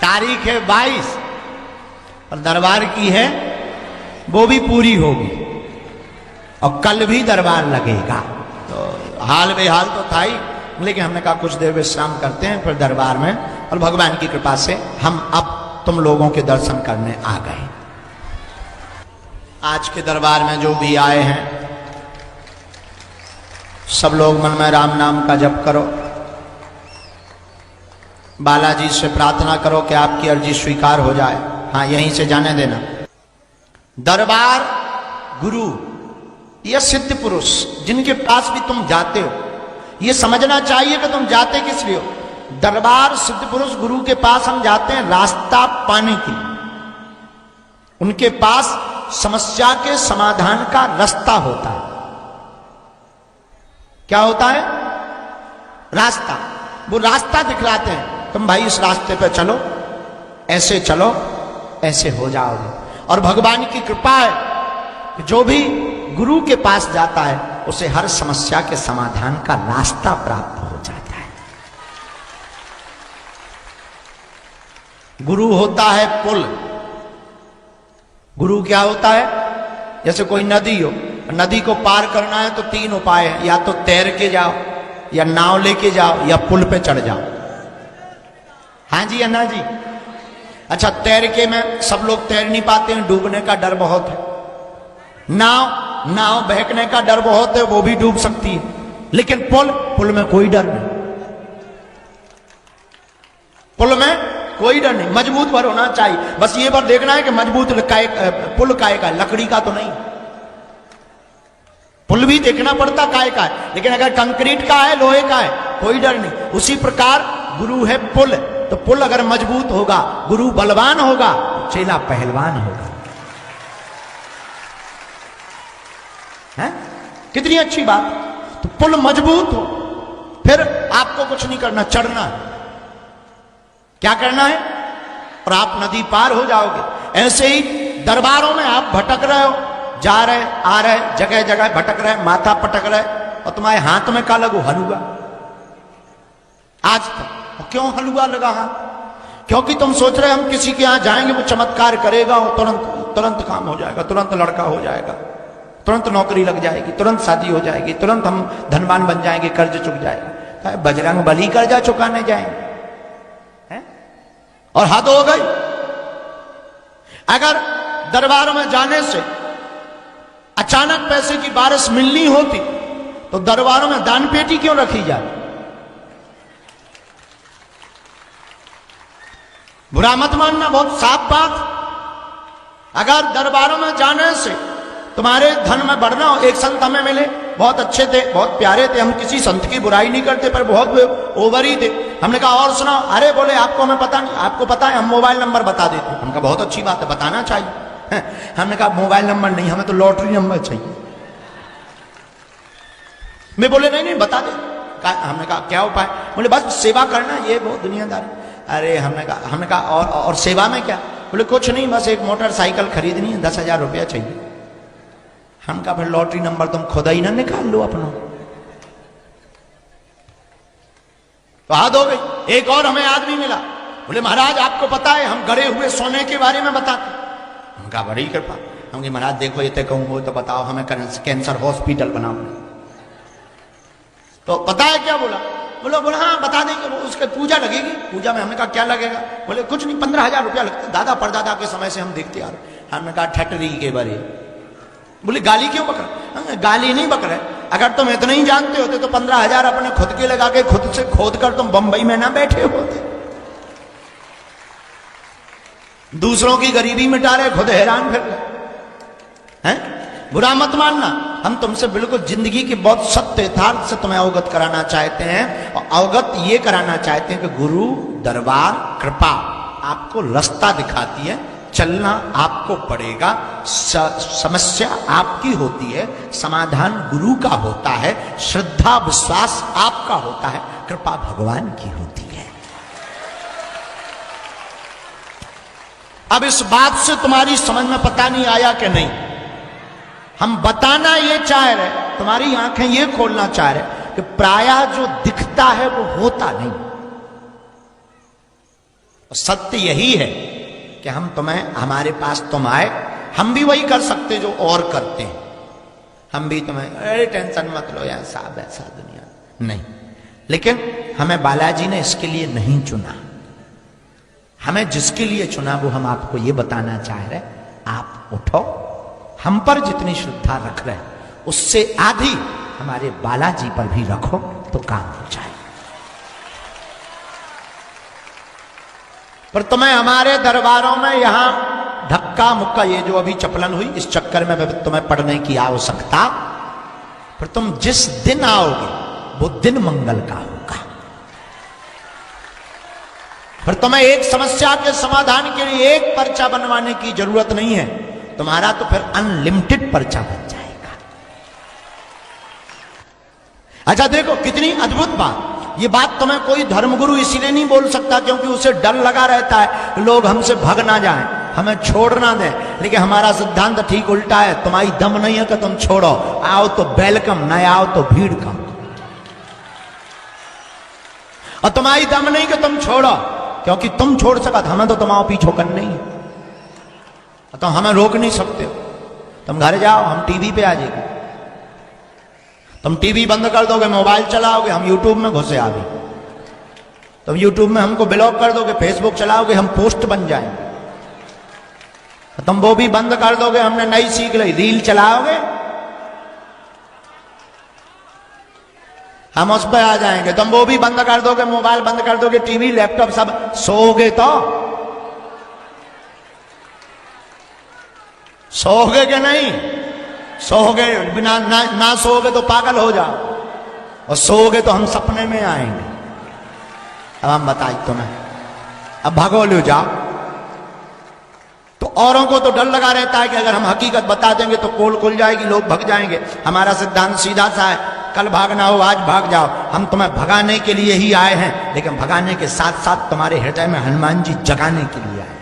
तारीख है 22 और दरबार की है वो भी पूरी होगी और कल भी दरबार लगेगा। तो हाल बेहाल तो था ही, लेकिन हमने कहा कुछ देर विश्राम करते हैं फिर दरबार में, और भगवान की कृपा से हम अब तुम लोगों के दर्शन करने आ गए। आज के दरबार में जो भी आए हैं सब लोग मन में राम नाम का जप करो, बालाजी से प्रार्थना करो कि आपकी अर्जी स्वीकार हो जाए। हाँ, यहीं से जाने देना। दरबार गुरु या सिद्ध पुरुष जिनके पास भी तुम जाते हो, ये समझना चाहिए कि तुम जाते किस लिए हो। दरबार सिद्ध पुरुष गुरु के पास हम जाते हैं रास्ता पाने के लिए। उनके पास समस्या के समाधान का रास्ता होता है। क्या होता है? रास्ता। वो रास्ता दिखलाते हैं, तुम भाई इस रास्ते पे चलो, ऐसे हो जाओगे। और भगवान की कृपा है कि जो भी गुरु के पास जाता है उसे हर समस्या के समाधान का रास्ता प्राप्त हो जाता है। गुरु होता है पुल। गुरु क्या होता है? जैसे कोई नदी हो, नदी को पार करना है तो 3 उपाय है, या तो तैर के जाओ, या नाव लेके जाओ, या पुल पे चढ़ जाओ। हाँ जी अन्ना जी। अच्छा, तैर के में सब लोग तैर नहीं पाते हैं, डूबने का डर बहुत है। नाव बहकने का डर बहुत है, वो भी डूब सकती है। लेकिन पुल में कोई डर नहीं। पुल में कोई डर नहीं, मजबूत पर होना चाहिए। बस ये पर देखना है कि मजबूत पुल काय का, लकड़ी का तो नहीं। पुल भी देखना पड़ता काय का है, लेकिन अगर कंक्रीट का है, लोहे का है, कोई डर नहीं। उसी प्रकार गुरु है पुल। तो पुल अगर मजबूत होगा, गुरु बलवान होगा, चेला पहलवान होगा। है? कितनी अच्छी बात। तो पुल मजबूत हो, फिर आपको कुछ नहीं करना, चढ़ना है। क्या करना है? और आप नदी पार हो जाओगे। ऐसे ही दरबारों में आप भटक रहे हो, जा रहे आ रहे, जगह जगह भटक रहे, माथा पटक रहे, और तुम्हारे हाथ में क्या लगो? हलुआ। आज तक क्यों हलुआ लगा हाथ? क्योंकि तुम सोच रहे हम किसी के यहां जाएंगे, वो चमत्कार करेगा और तुरंत काम हो जाएगा, तुरंत लड़का हो जाएगा, तुरंत नौकरी लग जाएगी, तुरंत शादी हो जाएगी, तुरंत हम धनवान बन जाएंगे, कर्ज चुक जाएगा। बजरंग बली कर्जा चुकाने जाएंगे है? और हद हो गई। अगर दरबारों में जाने से अचानक पैसे की बारिश मिलनी होती तो दरबारों में दान पेटी क्यों रखी जाए? बुरा मत मानना, बहुत साफ बात। अगर दरबारों में जाने से तुम्हारे धन में बढ़ना हो। एक संत हमें मिले, बहुत अच्छे थे, बहुत प्यारे थे। हम किसी संत की बुराई नहीं करते, पर बहुत ओवर ही थे। हमने कहा और सुनाओ। अरे बोले आपको हमें पता नहीं। आपको पता है? हम मोबाइल नंबर बता देते। हमने कहा बहुत अच्छी बात है, बताना चाहिए। हमने कहा मोबाइल नंबर नहीं, हमें तो लॉटरी नंबर चाहिए। मैं बोले नहीं बता दे। हमने कहा क्या उपाय? बोले बस सेवा करना, ये बहुत दुनियादारी। अरे हमने कहा और सेवा में क्या? बोले कुछ नहीं, बस एक मोटरसाइकिल खरीदनी है, 10,000 रुपया चाहिए। हम कहा फिर लॉटरी नंबर तुम खुद ही ना निकाल लो अपना। तो हद हो गई। एक और हमें आदमी मिला, बोले महाराज आपको पता है हम गड़े हुए सोने के बारे में बताते। हम कहा बड़ी कृपा। हम कहा महाराज देखो ये तो कहूँ तो बताओ, हमें कैंसर हॉस्पिटल बनाओ। तो पता है क्या बोला? बोला हाँ बता देंगे, वो उसके पूजा लगेगी। पूजा में हमने कहा क्या लगेगा? बोले कुछ नहीं, 15,000 रुपया लगता। दादा परदादा के समय से हम देखते आ रहे। हमने कहा ठटरी के बारे। बोले गाली क्यों बक रहे? गाली नहीं बक रहे। अगर तुम इतना ही जानते होते तो 15,000 अपने खुद के लगा के खुद से खोद कर तुम बंबई में ना बैठे होते। दूसरों की गरीबी मिटा रहे, खुद हैरान फिर रहे हैं। बुरा मत मानना, हम तुमसे बिल्कुल जिंदगी के बहुत सत्य यथार्थ से तुम्हें अवगत कराना चाहते हैं। और अवगत ये कराना चाहते हैं कि गुरु दरबार कृपा आपको रास्ता दिखाती है, चलना आपको पड़ेगा। समस्या आपकी होती है, समाधान गुरु का होता है, श्रद्धा विश्वास आपका होता है, कृपा भगवान की होती है। अब इस बात से तुम्हारी समझ में पता नहीं आया कि नहीं? हम बताना ये चाह रहे, तुम्हारी आंखें ये खोलना चाह रहे कि प्रायः जो दिखता है वो होता नहीं। और सत्य यही है कि हम तुम्हें, हमारे पास तुम आए, हम भी वही कर सकते जो और करते हैं। हम भी तुम्हें अरे टेंशन मत लो यार साहब, ऐसा दुनिया नहीं। लेकिन हमें बालाजी ने इसके लिए नहीं चुना। हमें जिसके लिए चुना वो हम आपको ये बताना चाह रहे, आप उठो, हम पर जितनी श्रद्धा रख रहे उससे आधी हमारे बालाजी पर भी रखो तो काम हो जाए। पर तुम्हें हमारे दरबारों में यहां धक्का मुक्का, ये जो अभी चपलन हुई, इस चक्कर में तुम्हें पढ़ने की आवश्यकता, पर तुम जिस दिन आओगे वो दिन मंगल का होगा। फिर तुम्हें एक समस्या के समाधान के लिए एक पर्चा बनवाने की जरूरत नहीं है, तुम्हारा तो फिर अनलिमिटेड पर्चा बन जाएगा। अच्छा देखो कितनी अद्भुत बात, ये बात तुम्हें कोई धर्मगुरु इसीलिए नहीं बोल सकता क्योंकि उसे डर लगा रहता है लोग हमसे भाग ना जाएं, हमें छोड़ ना दें। लेकिन हमारा सिद्धांत ठीक उल्टा है, तुम्हारी दम नहीं है कि तुम छोड़ो, आओ तो वेलकम, न आओ तो भीड़ कम। और तुम्हारी दम नहीं कि तुम छोड़ो, क्योंकि तुम छोड़ सका, हमें तो तुम्हारा पीछे करना नहीं है, तो हमें रोक नहीं सकते हो। तुम घर जाओ, हम टीवी पे आ जाएंगे, तुम टीवी बंद कर दोगे, मोबाइल चलाओगे, हम यूट्यूब में घुसे आ गए। तुम यूट्यूब में हमको ब्लॉक कर दोगे, फेसबुक चलाओगे, हम पोस्ट बन जाएंगे। तुम वो भी बंद कर दोगे, हमने नई सीख ली, रील चलाओगे, हम उस पर आ जाएंगे। तुम वो भी बंद कर दोगे, मोबाइल बंद कर दोगे, टीवी लैपटॉप सब, सोओगे तो सोओगे कि नहीं? सोओगे, बिना ना सोओगे तो पागल हो जाओ, और सोओगे तो हम सपने में आएंगे। अब हम बताइए तुम्हें, अब भागो ले जाओ। तो औरों को तो डर लगा रहता है कि अगर हम हकीकत बता देंगे तो पोल खुल जाएगी, लोग भाग जाएंगे। हमारा सिद्धांत सीधा सा है, कल भागना हो आज भाग जाओ, हम तुम्हें भगाने के लिए ही आए हैं, लेकिन भगाने के साथ साथ तुम्हारे हृदय में हनुमान जी जगाने के लिए आए।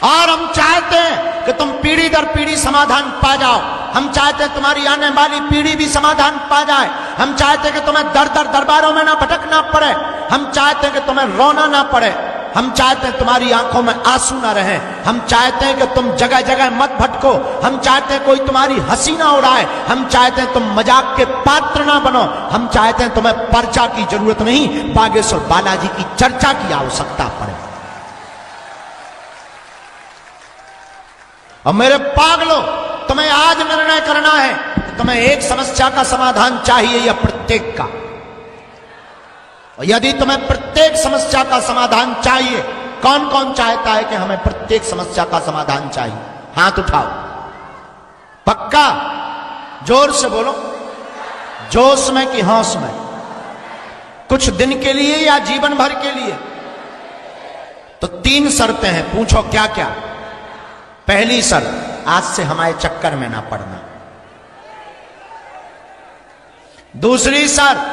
और हम चाहते हैं कि तुम पीढ़ी दर पीढ़ी समाधान पा जाओ, हम चाहते हैं तुम्हारी आने वाली पीढ़ी भी समाधान पा जाए, हम चाहते हैं कि तुम्हें दर दर दरबारों में ना भटकना पड़े, हम चाहते हैं कि तुम्हें रोना ना पड़े, हम चाहते हैं तुम्हारी आंखों में आंसू ना रहे, हम चाहते हैं कि तुम जगह जगह मत भटको, हम चाहते हैं कोई तुम्हारी हंसी ना उड़ाए, हम चाहते हैं तुम मजाक के पात्र ना बनो, हम चाहते हैं तुम्हें पर्चा की जरूरत नहीं, बागेश्वर बालाजी की चर्चा की आवश्यकता पड़े। और मेरे पागलों, तुम्हें आज निर्णय करना है कि तुम्हें एक समस्या का समाधान चाहिए या प्रत्येक का। और यदि तुम्हें प्रत्येक समस्या का समाधान चाहिए, कौन कौन चाहता है कि हमें प्रत्येक समस्या का समाधान चाहिए? हाथ उठाओ। पक्का? जोर से बोलो, जोश में कि होश में? कुछ दिन के लिए या जीवन भर के लिए? तो 3 शर्तें हैं, पूछो क्या क्या। पहली शर्त, आज से हमारे चक्कर में ना पड़ना। दूसरी शर्त,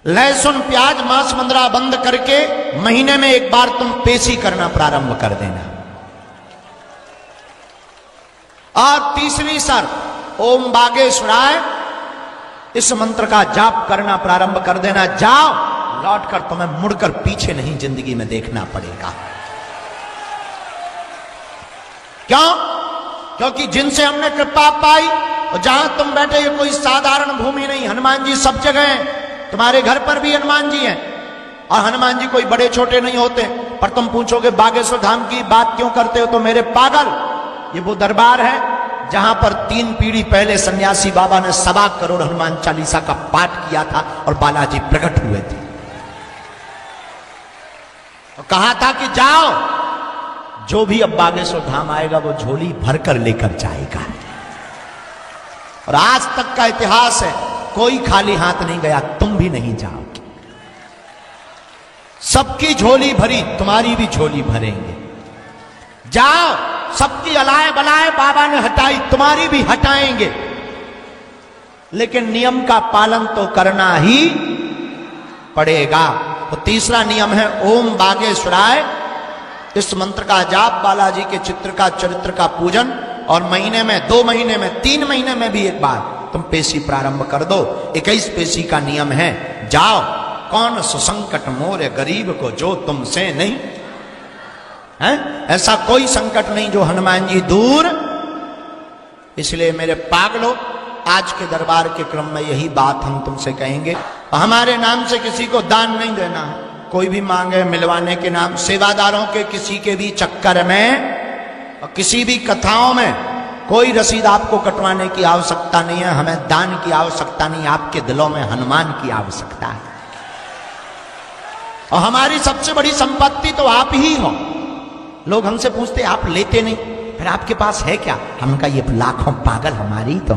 लहसुन प्याज मांस मंदरा बंद करके महीने में एक बार तुम पेशी करना प्रारंभ कर देना। और तीसरी शर्त, ओम बागेश्वराय इस मंत्र का जाप करना प्रारंभ कर देना। जाओ, लौटकर तुम्हें मुड़कर पीछे नहीं जिंदगी में देखना पड़ेगा। क्यों? क्योंकि जिनसे हमने कृपा पाई, और जहां तुम बैठे, ये कोई साधारण भूमि नहीं, हनुमान जी सब जगह हैं। तुम्हारे घर पर भी हनुमान जी हैं, और हनुमान जी कोई बड़े छोटे नहीं होते। पर तुम पूछोगे बागेश्वर धाम की बात क्यों करते हो, तो मेरे पागल, ये वो दरबार है जहां पर 3 पीढ़ी पहले सन्यासी बाबा ने 1.25 करोड़ हनुमान चालीसा का पाठ किया था और बालाजी प्रकट हुए थे। और कहा था कि जाओ, जो भी अब बागेश्वर धाम आएगा वो झोली भरकर लेकर जाएगा। और आज तक का इतिहास है, कोई खाली हाथ नहीं गया, तुम भी नहीं जाओगे। सबकी झोली भरी, तुम्हारी भी झोली भरेंगे। जाओ, सबकी अलाए बलाए बाबा ने हटाई, तुम्हारी भी हटाएंगे। लेकिन नियम का पालन तो करना ही पड़ेगा। तो तीसरा नियम है ओम बागेश्वराय, इस मंत्र का जाप, बालाजी के चित्र का चरित्र का पूजन, और महीने में 2 महीने में 3 महीने में भी एक बार तुम पेशी प्रारंभ कर दो। 21 पेशी का नियम है। जाओ, कौन सुसंकट मोरे गरीब को जो तुमसे नहीं है। ऐसा कोई संकट नहीं जो हनुमान जी दूर। इसलिए मेरे पागलों, आज के दरबार के क्रम में यही बात हम तुमसे कहेंगे। हमारे नाम से किसी को दान नहीं देना है। कोई भी मांगे मिलवाने के नाम, सेवादारों के किसी के भी चक्कर में और किसी भी कथाओं में कोई रसीद आपको कटवाने की आवश्यकता नहीं है। हमें दान की आवश्यकता नहीं, आपके दिलों में हनुमान की आवश्यकता है। और हमारी सबसे बड़ी संपत्ति तो आप ही हो। लोग हमसे पूछते आप लेते नहीं, फिर आपके पास है क्या? हम कहा ये लाखों पागल हमारी ही तो,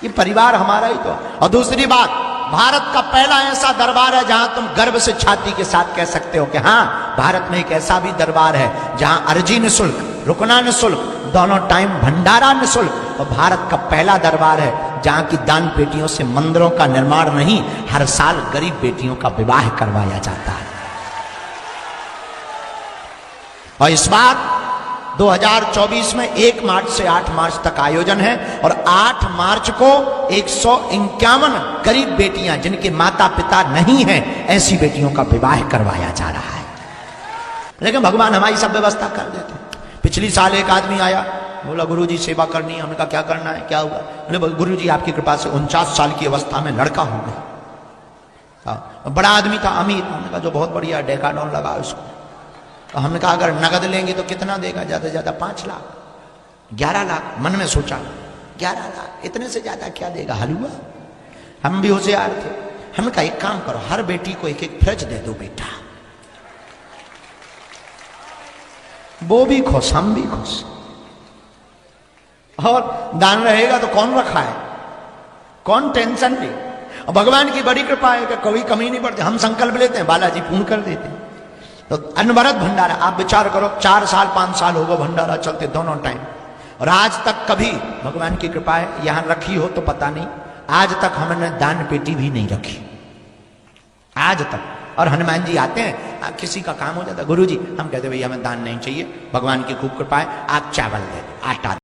ये परिवार हमारा ही तो। और दूसरी बात, भारत का पहला ऐसा दरबार है जहां तुम गर्व से छाती के साथ कह सकते हो कि हाँ, भारत में एक ऐसा भी दरबार है जहां अर्जी निःशुल्क, रुकना निःशुल्क, दोनों टाइम भंडारा निःशुल्क। और भारत का पहला दरबार है जहां की दान पेटियों से मंदिरों का निर्माण नहीं, हर साल गरीब बेटियों का विवाह करवाया जाता है। और इस बार 2024 में 1 मार्च से 8 मार्च तक आयोजन है। और 8 मार्च को 151 गरीब बेटियां जिनके माता पिता नहीं हैं, ऐसी बेटियों का विवाह करवाया जा रहा है। लेकिन भगवान हमारी सब व्यवस्था कर देते हैं। पिछली साल एक आदमी आया, बोला गुरुजी सेवा करनी है। हमने कहा क्या करना है, क्या हुआ? बोले गुरुजी आपकी कृपा से 49 साल की अवस्था में लड़का हो गया। बड़ा आदमी था, अमीर। हमने कहा जो बहुत बढ़िया, डेकाडोन लगा उसको। तो हमने कहा अगर नगद लेंगे तो कितना देगा? ज्यादा से ज्यादा 5 लाख, 11 लाख। मन में सोचा 11 लाख, इतने से ज्यादा क्या देगा? हलवा। हम भी होशियार थे। हमने कहा एक काम करो, हर बेटी को एक एक फ्रिज दे दो बेटा, वो भी खुश, हम भी खुश। और दान रहेगा तो कौन रखा है, कौन टेंशन ले। और भगवान की बड़ी कृपा है कि कोई कमी नहीं पड़ती। हम संकल्प लेते हैं, बालाजी पूर्ण कर देते हैं। तो अनवरत भंडारा, आप विचार करो, 4 साल 5 साल होगा भंडारा चलते दोनों टाइम। और आज तक कभी, भगवान की कृपा है, यहां रखी हो तो पता नहीं, आज तक हमने दान पेटी भी नहीं रखी, आज तक। और हनुमान जी आते हैं, किसी का काम हो जाता, गुरुजी हम कहते भैया हमें दान नहीं चाहिए, भगवान की खूब कृपा है, आप चावल दे दो, आटा